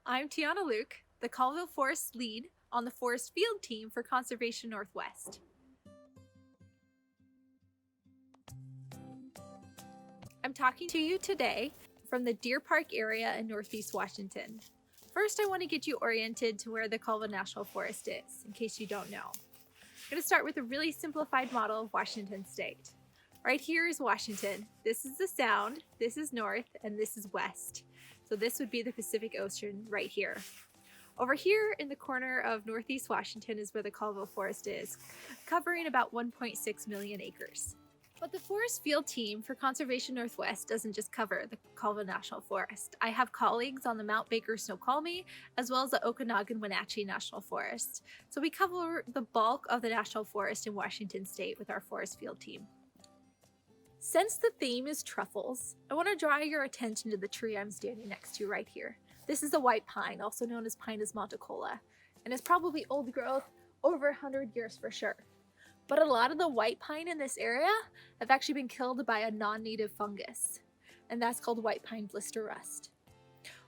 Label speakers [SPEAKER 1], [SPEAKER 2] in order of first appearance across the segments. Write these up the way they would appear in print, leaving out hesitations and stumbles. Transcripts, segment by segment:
[SPEAKER 1] I'm Tiana Luke, the Colville Forest lead on the Forest Field Team for Conservation Northwest. I'm talking to you today from the Deer Park area in Northeast Washington. First, I want to get you oriented to where the Colville National Forest is, in case you don't know. I'm going to start with a really simplified model of Washington State. Right here is Washington. This is the Sound, this is north, and this is west. So this would be the Pacific Ocean right here. Over here in the corner of Northeast Washington is where the Colville Forest is, covering about 1.6 million acres. But the Forest Field Team for Conservation Northwest doesn't just cover the Colville National Forest. I have colleagues on the Mount Baker Snoqualmie, as well as the Okanagan-Wenatchee National Forest. So we cover the bulk of the National Forest in Washington State with our Forest Field Team. Since the theme is truffles, I want to draw your attention to the tree I'm standing next to right here. This is a white pine, also known as Pinus monticola, and it's probably old growth, over 100 years for sure. But a lot of the white pine in this area have actually been killed by a non-native fungus, and that's called white pine blister rust.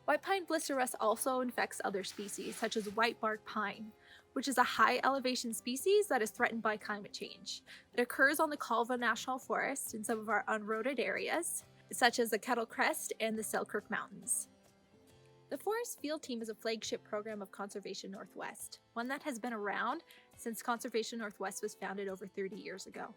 [SPEAKER 1] White pine blister rust also infects other species, such as white bark pine, which is a high elevation species that is threatened by climate change. It occurs on the Colville National Forest in some of our unroaded areas, such as the Kettle Crest and the Selkirk Mountains. The Forest Field Team is a flagship program of Conservation Northwest, one that has been around since Conservation Northwest was founded over 30 years ago.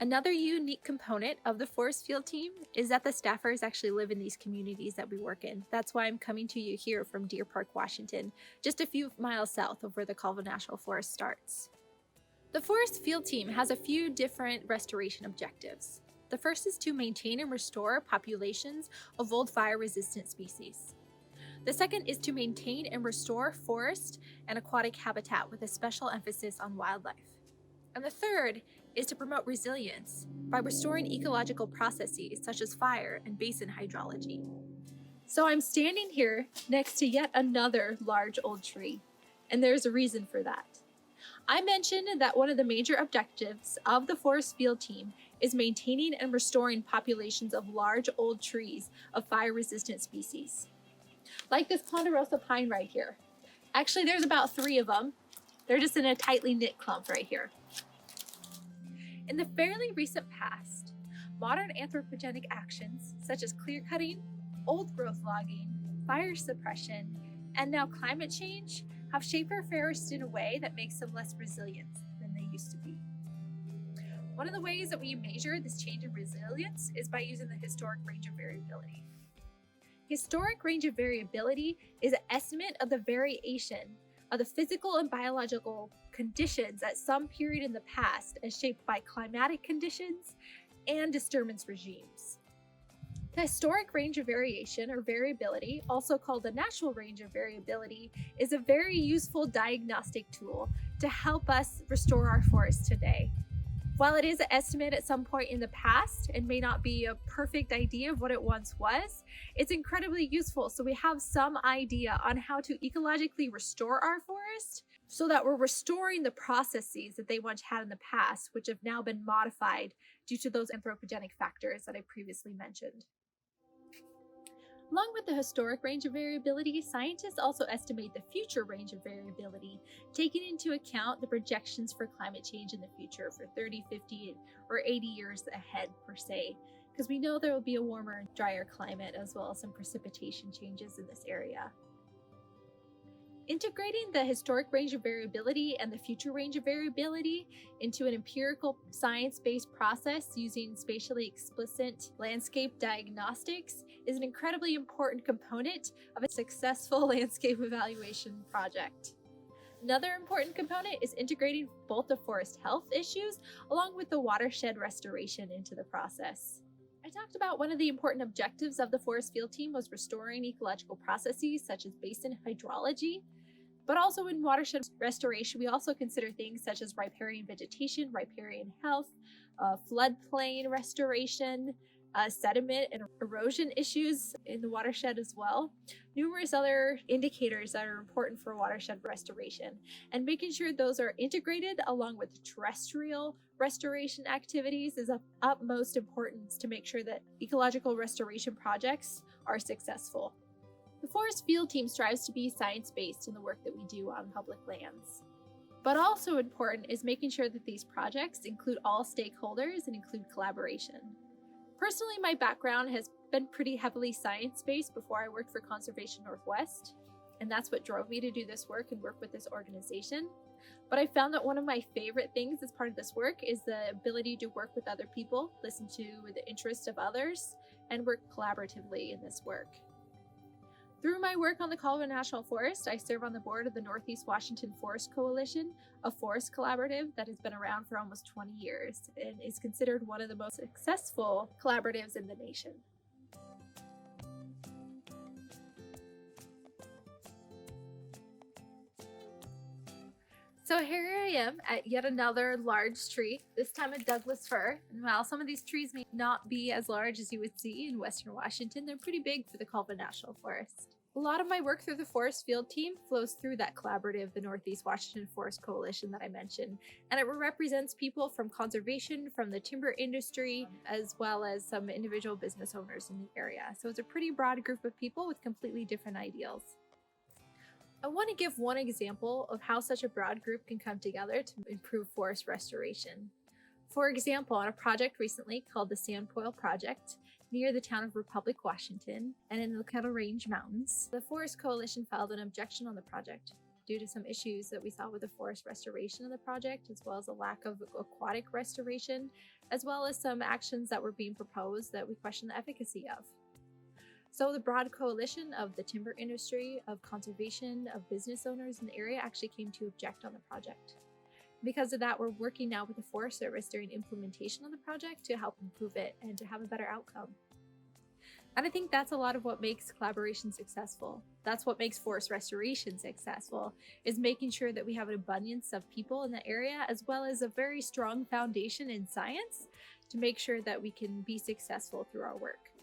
[SPEAKER 1] Another unique component of the Forest Field Team is that the staffers actually live in these communities that we work in. That's why I'm coming to you here from Deer Park, Washington, just a few miles south of where the Colville National Forest starts. The Forest Field Team has a few different restoration objectives. The first is to maintain and restore populations of old fire-resistant species. The second is to maintain and restore forest and aquatic habitat with a special emphasis on wildlife. And the third is to promote resilience by restoring ecological processes such as fire and basin hydrology. So I'm standing here next to yet another large old tree, and there's a reason for that. I mentioned that one of the major objectives of the Forest Field Team is maintaining and restoring populations of large old trees of fire-resistant species. Like this ponderosa pine right here. Actually, there's about 3 of them. They're just in a tightly knit clump right here. In the fairly recent past, modern anthropogenic actions such as clear-cutting, old-growth logging, fire suppression, and now climate change have shaped our forests in a way that makes them less resilient than they used to be. One of the ways that we measure this change in resilience is by using the historic range of variability. Historic range of variability is an estimate of the variation of the physical and biological conditions at some period in the past as shaped by climatic conditions and disturbance regimes. The historic range of variation or variability, also called the natural range of variability, is a very useful diagnostic tool to help us restore our forests today. While it is an estimate at some point in the past and may not be a perfect idea of what it once was, it's incredibly useful so we have some idea on how to ecologically restore our forest so that we're restoring the processes that they once had in the past, which have now been modified due to those anthropogenic factors that I previously mentioned. Along with the historic range of variability, scientists also estimate the future range of variability, taking into account the projections for climate change in the future for 30, 50, or 80 years ahead per se, because we know there will be a warmer and drier climate as well as some precipitation changes in this area. Integrating the historic range of variability and the future range of variability into an empirical science-based process using spatially explicit landscape diagnostics is an incredibly important component of a successful landscape evaluation project. Another important component is integrating both the forest health issues along with the watershed restoration into the process. I talked about one of the important objectives of the Forest Field Team was restoring ecological processes such as basin hydrology, but also in watershed restoration, we also consider things such as riparian vegetation, riparian health, floodplain restoration, sediment and erosion issues in the watershed as well. Numerous other indicators that are important for watershed restoration, and making sure those are integrated along with terrestrial restoration activities is of utmost importance to make sure that ecological restoration projects are successful. The forest field team strives to be science-based in the work that we do on public lands. But also important is making sure that these projects include all stakeholders and include collaboration. Personally, my background has been pretty heavily science-based before I worked for Conservation Northwest, and that's what drove me to do this work and work with this organization. But I found that one of my favorite things as part of this work is the ability to work with other people, listen to the interests of others, and work collaboratively in this work. Through my work on the Colville National Forest, I serve on the board of the Northeast Washington Forest Coalition, a forest collaborative that has been around for almost 20 years and is considered one of the most successful collaboratives in the nation. So here I am at yet another large tree, this time a Douglas fir. And while some of these trees may not be as large as you would see in Western Washington, they're pretty big for the Colville National Forest. A lot of my work through the forest field team flows through that collaborative, the Northeast Washington Forest Coalition that I mentioned. And it represents people from conservation, from the timber industry, as well as some individual business owners in the area. So it's a pretty broad group of people with completely different ideals. I want to give one example of how such a broad group can come together to improve forest restoration. For example, on a project recently called the Sandpoil Project near the town of Republic, Washington, and in the Kettle Range Mountains, the Forest Coalition filed an objection on the project due to some issues that we saw with the forest restoration of the project, as well as a lack of aquatic restoration, as well as some actions that were being proposed that we question the efficacy of. So the broad coalition of the timber industry, of conservation, of business owners in the area actually came to object on the project. Because of that, we're working now with the Forest Service during implementation of the project to help improve it and to have a better outcome. And I think that's a lot of what makes collaboration successful. That's what makes forest restoration successful, is making sure that we have an abundance of people in the area, as well as a very strong foundation in science to make sure that we can be successful through our work.